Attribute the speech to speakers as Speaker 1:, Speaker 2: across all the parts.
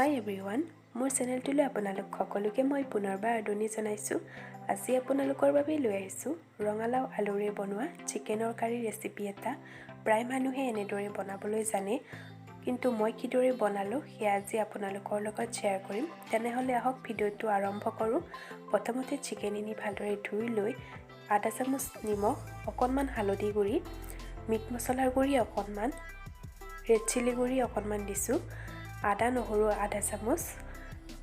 Speaker 1: Hi everyone, মোৰ চেনেলটোলৈ আপোনালোক সকলোকে মই পুনৰবাৰ আদৰণি জনাইছোঁ। আজি আপোনালোকৰ বাবে লৈ আহিছোঁ ৰঙালাও আলুৰে বনোৱা চিকেনৰ কাৰী ৰেচিপি এটা। প্ৰায় মানুহে এনেদৰে বনাবলৈ জানে, কিন্তু মই কিদৰে বনালোঁ সেয়া আজি আপোনালোকৰ লগত শ্বেয়াৰ কৰিম। তেনেহ'লে আহক ভিডিঅ'টো আৰম্ভ কৰোঁ। প্ৰথমতে চিকেনখিনি ভালদৰে ধুই লৈ আধা চামুচ নিমখ, অকণমান হালধি গুড়ি, মিট মছলাৰ গুড়ি অকণমান, ৰেড চিলি গুড়ি অকণমান দিছোঁ, আদা নহৰু আধা চামুচ,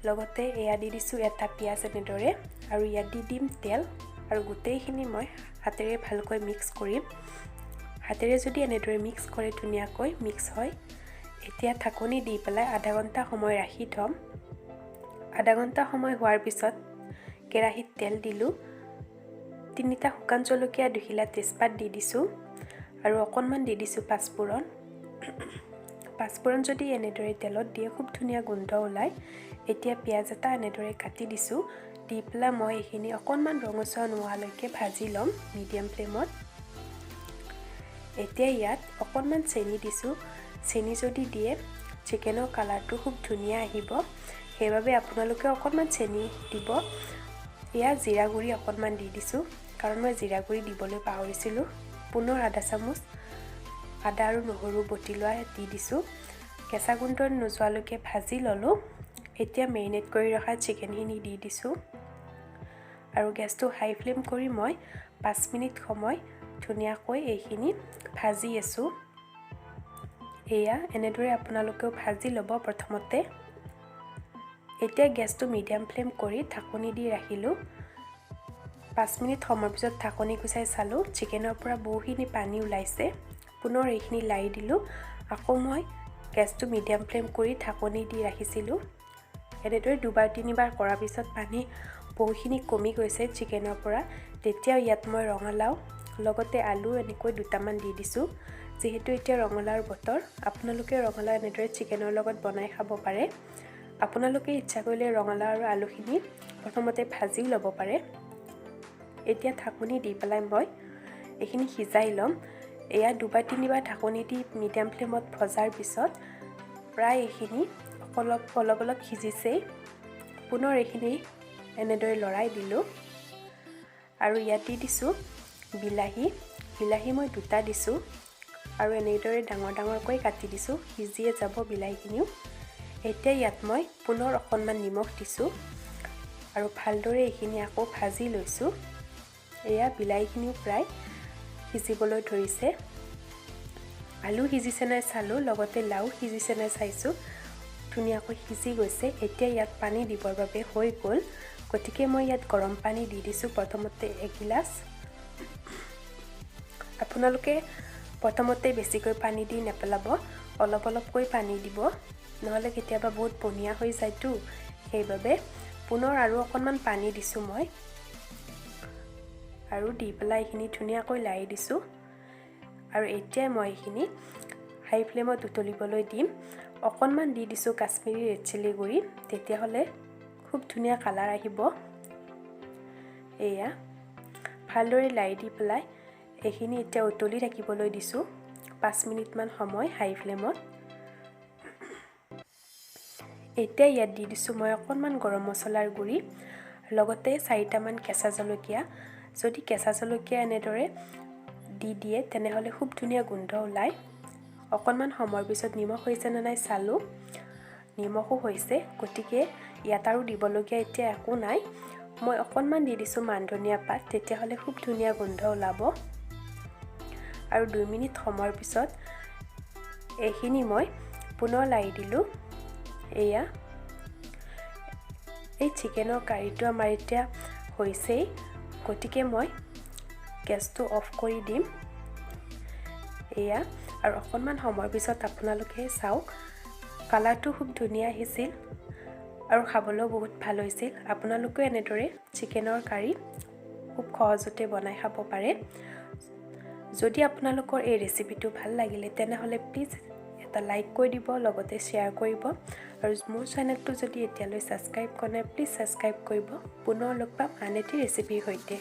Speaker 1: লগতে এয়া দি দিছোঁ এটা পিঁয়াজ এনেদৰে, আৰু ইয়াত দি দিম তেল, আৰু গোটেইখিনি মই হাতেৰে ভালকৈ মিক্স কৰিম। হাতেৰে যদি এনেদৰে মিক্স কৰে ধুনীয়াকৈ মিক্স হয়। এতিয়া ঢাকনি দি পেলাই আধা ঘণ্টা সময় ৰাখি থ'ম। আধা ঘণ্টা সময় হোৱাৰ পিছত কেৰাহীত তেল দিলোঁ, 3টা শুকান জলকীয়া, 2 খিলা তেজপাত দি দিছোঁ, আৰু অকণমান দি দিছোঁ পাঁচফোৰণ। পাঁচফোৰণ যদি এনেদৰে তেলত দিয়ে খুব ধুনীয়া গোন্ধ ওলায়। এতিয়া পিঁয়াজ এটা এনেদৰে কাটি দিছোঁ, দি পেলাই মই এইখিনি অকণমান ৰঙচুৱা নোহোৱালৈকে ভাজি ল'ম মিডিয়াম ফ্লেমত। এতিয়া ইয়াত অকণমান চেনি দিছোঁ। চেনি যদি দিয়ে চিকেনৰ কালাৰটো খুব ধুনীয়া আহিব, সেইবাবে আপোনালোকে অকণমান চেনি দিব। এয়া জিৰা গুড়ি অকণমান দি দিছোঁ, কাৰণ মই জিৰা গুড়ি দিবলৈ পাহৰিছিলোঁ। পুনৰ আধা চামুচ আদা আৰু নহৰু বটি লোৱা দি দিছোঁ। কেঁচা গোন্ধ নোযোৱালৈকে ভাজি ল'লোঁ। এতিয়া মেৰিনেট কৰি ৰখা চিকেনখিনি দি দিছোঁ, আৰু গেছটো হাই ফ্লেম কৰি মই 5 মিনিট সময় ধুনীয়াকৈ এইখিনি ভাজি আছোঁ। এয়া এনেদৰে আপোনালোকেও ভাজি ল'ব প্ৰথমতে। এতিয়া গেছটো মিডিয়াম ফ্লেম কৰি ঢাকনি দি ৰাখিলোঁ। 5 মিনিট সময়ৰ পিছত ঢাকনি গুচাই চালোঁ, চিকেনৰ পৰা বহুখিনি পানী ওলাইছে। পুনৰ এইখিনি লাৰি দিলোঁ। আকৌ মই গেছটো মিডিয়াম ফ্লেম কৰি ঢাকনি দি ৰাখিছিলোঁ। এনেদৰে 2-3বাৰ কৰাৰ পিছত পানী বহুখিনি কমি গৈছে চিকেনৰ পৰা। তেতিয়া ইয়াত মই ৰঙালাও লগতে আলু এনেকৈ 2টামান দি দিছোঁ। যিহেতু এতিয়া ৰঙালাওৰ বতৰ, আপোনালোকে ৰঙালাও এনেদৰে চিকেনৰ লগত বনাই খাব পাৰে। আপোনালোকে ইচ্ছা কৰিলে ৰঙালাও আৰু আলুখিনি প্ৰথমতে ভাজিও ল'ব পাৰে। এতিয়া ঢাকনি দি পেলাই মই এইখিনি সিজাই ল'ম। এয়া 2-3বাৰ ঢাকনি দি মিডিয়াম ফ্লেমত ভজাৰ পিছত প্ৰায় এইখিনি অলপ সিজিছেই। পুনৰ এইখিনি এনেদৰে লৰাই দিলোঁ, আৰু ইয়াত দি দিছোঁ বিলাহী মই 2টা দিছোঁ, আৰু এনেদৰে ডাঙৰকৈ কাটি দিছোঁ, সিজিয়ে যাব বিলাহীখিনিও। এতিয়া ইয়াত মই পুনৰ অকণমান নিমখ দিছোঁ, আৰু ভালদৰে এইখিনি আকৌ ভাজি লৈছোঁ। এয়া বিলাহীখিনিও প্ৰায় সিজিবলৈ ধৰিছে। আলু সিজিছে নাই চালোঁ, লগতে লাও সিজিছে নাই চাইছোঁ। ধুনীয়াকৈ সিজি গৈছে। এতিয়া ইয়াত পানী দিবৰ বাবে হৈ গ'ল, গতিকে মই ইয়াত গৰম পানী দি দিছোঁ প্ৰথমতে 1 গিলাচ। আপোনালোকে প্ৰথমতে বেছিকৈ পানী দি নেপেলাব, অলপকৈ পানী দিব, নহ'লে কেতিয়াবা বহুত পনীয়া হৈ যায়তো। সেইবাবে পুনৰ আৰু অকণমান পানী দিছোঁ মই, আৰু দি পেলাই এইখিনি ধুনীয়াকৈ লাৰি দিছোঁ। আৰু এতিয়া মই এইখিনি হাই ফ্লেমত উতলিবলৈ দিম। অকণমান দি দিছোঁ কাশ্মীৰী ৰেড চিলি গুড়ি, তেতিয়াহ'লে খুব ধুনীয়া কালাৰ আহিব। এয়া ভালদৰে লাৰি দি পেলাই এইখিনি এতিয়া উতলি থাকিবলৈ দিছোঁ 5 মিনিটমান সময় হাই ফ্লেমত। এতিয়া ইয়াত দি দিছোঁ মই অকণমান গৰম মছলাৰ গুড়ি, লগতে 4টামান কেঁচা জলকীয়া। যদি কেঁচা জলকীয়া এনেদৰে দি দিয়ে তেনেহ'লে খুব ধুনীয়া গোন্ধ ওলায়। অকণমান সময়ৰ পিছত নিমখ হৈছে নে নাই চালোঁ, নিমখো হৈছে, গতিকে ইয়াত আৰু দিবলগীয়া এতিয়া একো নাই। মই অকণমান দি দিছোঁ মান ধনিয়া পাত, তেতিয়াহ'লে খুব ধুনীয়া গোন্ধ ওলাব। আৰু 2 মিনিট সময়ৰ পিছত এইখিনি মই পুনৰ লাৰি দিলোঁ। এয়া এই চিকেনৰ কাৰীটো আমাৰ এতিয়া হৈছেই, গতিকে মই গেছটো অফ কৰি দিম। এয়া আৰু অকণমান সময়ৰ পিছত আপোনালোকে চাওক, কালাৰটো খুব ধুনীয়া আহিছিল, আৰু খাবলৈও বহুত ভাল হৈছিল। আপোনালোকেও এনেদৰে চিকেনৰ কাৰী খুব সহজতে বনাই খাব পাৰে। যদি আপোনালোকৰ এই ৰেচিপিটো ভাল লাগিলে তেনেহ'লে প্লিজ এটা লাইক কৰি দিব, লগতে শ্বেয়াৰ কৰিব, আৰু মোৰ চেনেলটো যদি এতিয়ালৈ ছাবস্ক্ৰাইব কৰা নাই প্লিজ ছাবস্ক্ৰাইব কৰিব। পুনৰ লগ পাম আন এটি ৰেচিপিৰ সৈতে।